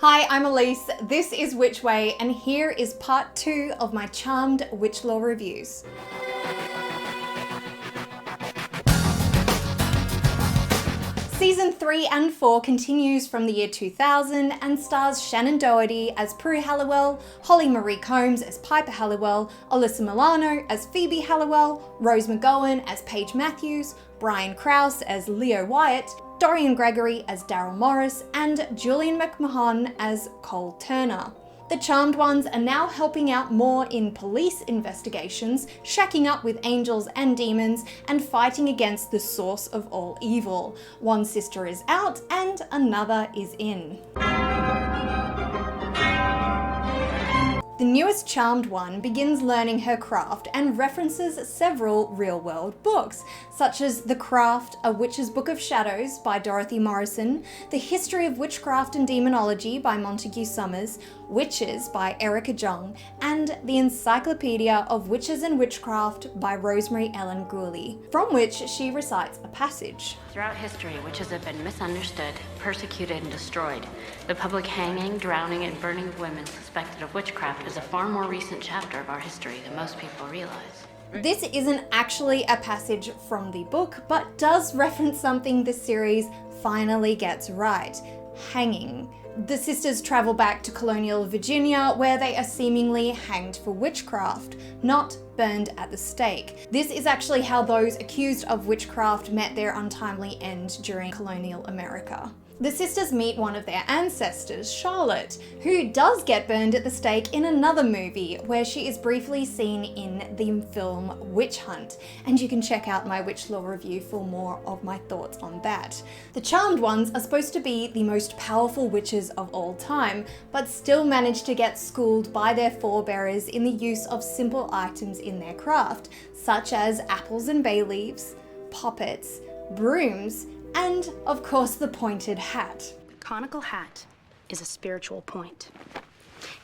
Hi, I'm Elise, this is Witch Way, and here is part 2 of my Charmed Witch Lore reviews. Season 3 and 4 continues from the year 2000 and stars Shannon Doherty as Prue Halliwell, Holly Marie Combs as Piper Halliwell, Alyssa Milano as Phoebe Halliwell, Rose McGowan as Paige Matthews, Brian Krause as Leo Wyatt, Dorian Gregory as Daryl Morris, and Julian McMahon as Cole Turner. The Charmed Ones are now helping out more in police investigations, shacking up with angels and demons, and fighting against the source of all evil. One sister is out and another is in. The newest Charmed one begins learning her craft and references several real-world books, such as The Craft, A Witch's Book of Shadows by Dorothy Morrison, The History of Witchcraft and Demonology by Montague Summers, Witches by Erica Jong, and The Encyclopedia of Witches and Witchcraft by Rosemary Ellen Gooley, from which she recites a passage. Throughout history, witches have been misunderstood, persecuted, and destroyed. The public hanging, drowning, and burning of women suspected of witchcraft is a far more recent chapter of our history than most people realize. This isn't actually a passage from the book, but does reference something the series finally gets right: hanging. The sisters travel back to colonial Virginia, where they are seemingly hanged for witchcraft, not burned at the stake. This is actually how those accused of witchcraft met their untimely end during colonial America. The sisters meet one of their ancestors, Charlotte, who does get burned at the stake in another movie, where she is briefly seen in the film Witch Hunt, and you can check out my Witch Lore review for more of my thoughts on that. The Charmed Ones are supposed to be the most powerful witches of all time, but still manage to get schooled by their forebearers in the use of simple items in their craft, such as apples and bay leaves, poppets, brooms, and, of course, the pointed hat. The conical hat is a spiritual point.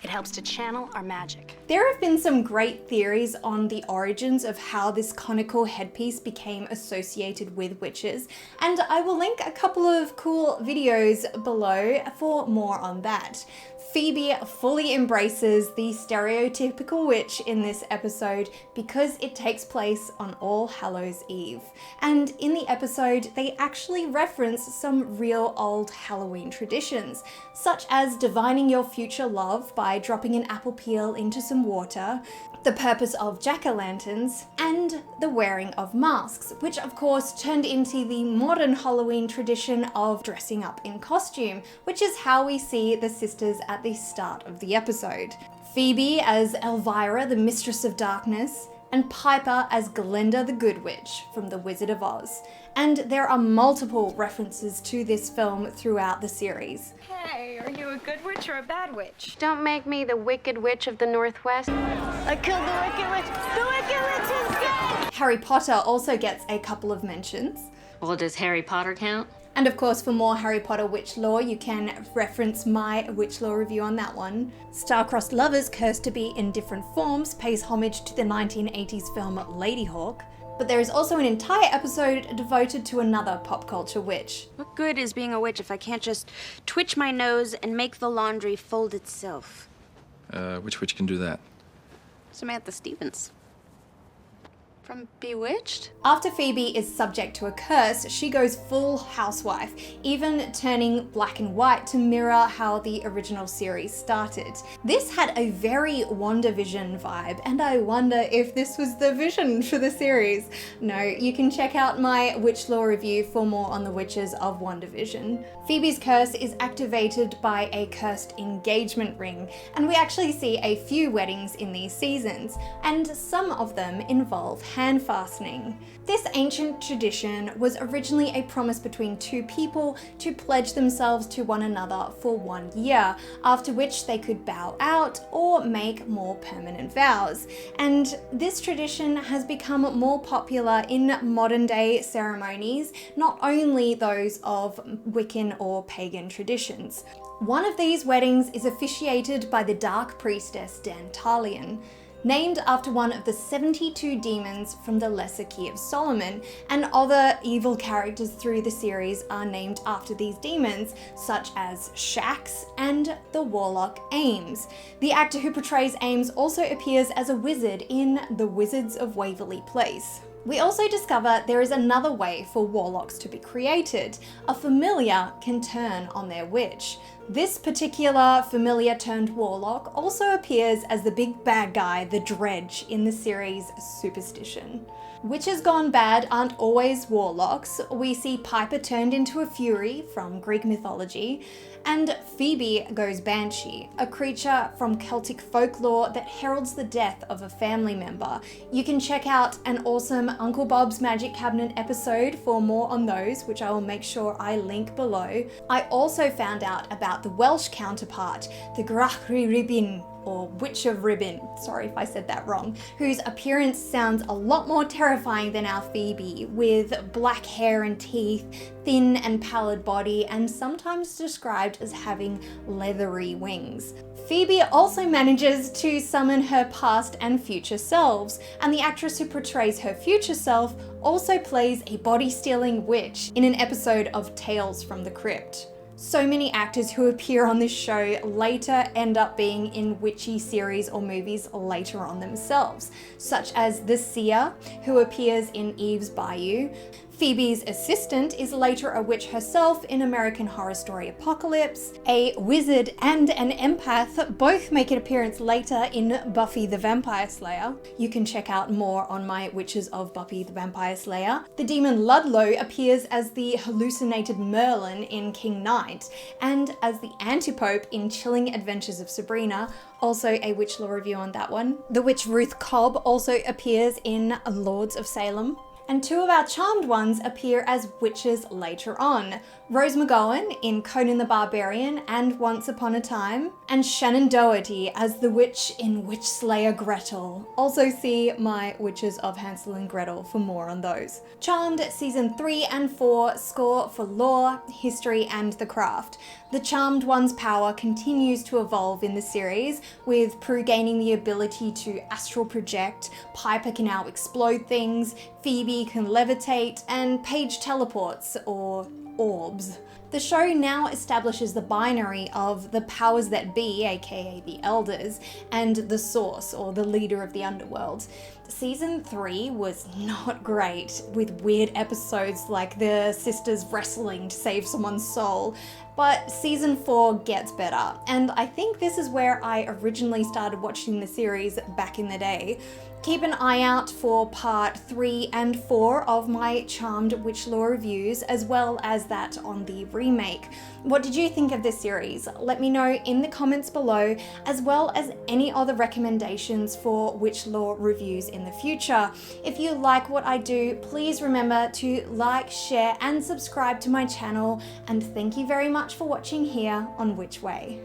It helps to channel our magic. There have been some great theories on the origins of how this conical headpiece became associated with witches, and I will link a couple of cool videos below for more on that. Phoebe fully embraces the stereotypical witch in this episode because it takes place on All Hallows Eve. And in the episode, they actually reference some real old Halloween traditions, such as divining your future love by dropping an apple peel into some water, the purpose of jack-o'-lanterns, and the wearing of masks, which of course turned into the modern Halloween tradition of dressing up in costume, which is how we see the sisters at the start of the episode. Phoebe as Elvira, the Mistress of Darkness, and Piper as Glinda the Good Witch from The Wizard of Oz. And there are multiple references to this film throughout the series. Hey, are you a good witch or a bad witch? Don't make me the Wicked Witch of the Northwest. I killed the Wicked Witch! The Wicked Witch is dead! Harry Potter also gets a couple of mentions. Well, does Harry Potter count? And of course, for more Harry Potter witch lore, you can reference my witch lore review on that one. Star-crossed lovers cursed to be in different forms pays homage to the 1980s film Ladyhawke. But there is also an entire episode devoted to another pop culture witch. What good is being a witch if I can't just twitch my nose and make the laundry fold itself? Which witch can do that? Samantha Stevens. From Bewitched? After Phoebe is subject to a curse, she goes full housewife, even turning black and white to mirror how the original series started. This had a very WandaVision vibe, and I wonder if this was the vision for the series. No, you can check out my Witch Lore review for more on the witches of WandaVision. Phoebe's curse is activated by a cursed engagement ring, and we actually see a few weddings in these seasons, and some of them involve hand fastening. This ancient tradition was originally a promise between two people to pledge themselves to one another for 1 year, after which they could bow out or make more permanent vows. And this tradition has become more popular in modern day ceremonies, not only those of Wiccan or pagan traditions. One of these weddings is officiated by the dark priestess Dantalion. named after one of the 72 demons from the Lesser Key of Solomon, and other evil characters through the series are named after these demons, such as Shax and the warlock Ames. The actor who portrays Ames also appears as a wizard in The Wizards of Waverly Place. We also discover there is another way for warlocks to be created. A familiar can turn on their witch. This particular familiar turned warlock also appears as the big bad guy, the Dredge, in the series Superstition. Witches gone bad aren't always warlocks. We see Piper turned into a fury from Greek mythology, and Phoebe goes Banshee, a creature from Celtic folklore that heralds the death of a family member. You can check out an awesome Uncle Bob's Magic Cabinet episode for more on those, which I will make sure I link below. I also found out about the Welsh counterpart, the Grachri Ribin, or Witch of Ribbon, sorry if I said that wrong, whose appearance sounds a lot more terrifying than our Phoebe, with black hair and teeth, thin and pallid body, and sometimes described as having leathery wings. Phoebe also manages to summon her past and future selves, and the actress who portrays her future self also plays a body-stealing witch in an episode of Tales from the Crypt. So many actors who appear on this show later end up being in witchy series or movies later on themselves, such as the Seer, who appears in Eve's Bayou. Phoebe's assistant is later a witch herself in American Horror Story Apocalypse. A wizard and an empath both make an appearance later in Buffy the Vampire Slayer. You can check out more on my Witches of Buffy the Vampire Slayer. The demon Ludlow appears as the hallucinated Merlin in King Knight, and as the Antipope in Chilling Adventures of Sabrina, also a witch lore review on that one. The witch Ruth Cobb also appears in Lords of Salem. And two of our charmed ones appear as witches later on. Rose McGowan in Conan the Barbarian and Once Upon a Time, and Shannon Doherty as the witch in Witch Slayer Gretel. Also see my Witches of Hansel and Gretel for more on those. Charmed Season 3 and 4 score for lore, history, and the craft. The Charmed One's power continues to evolve in the series, with Prue gaining the ability to astral project, Piper can now explode things, Phoebe can levitate, and Paige teleports, or orbs. The show now establishes the binary of the powers that be, aka the elders, and the source, or the leader of the underworld. Season 3 was not great, with weird episodes like the sisters wrestling to save someone's soul, but season 4 gets better, and I think this is where I originally started watching the series back in the day. Keep an eye out for part 3 and 4 of my Charmed Witch Lore reviews, as well as that on the remake. What did you think of this series? Let me know in the comments below, as well as any other recommendations for Witch Lore reviews in the future. If you like what I do, please remember to like, share, and subscribe to my channel, and thank you very much for watching here on Witch Way.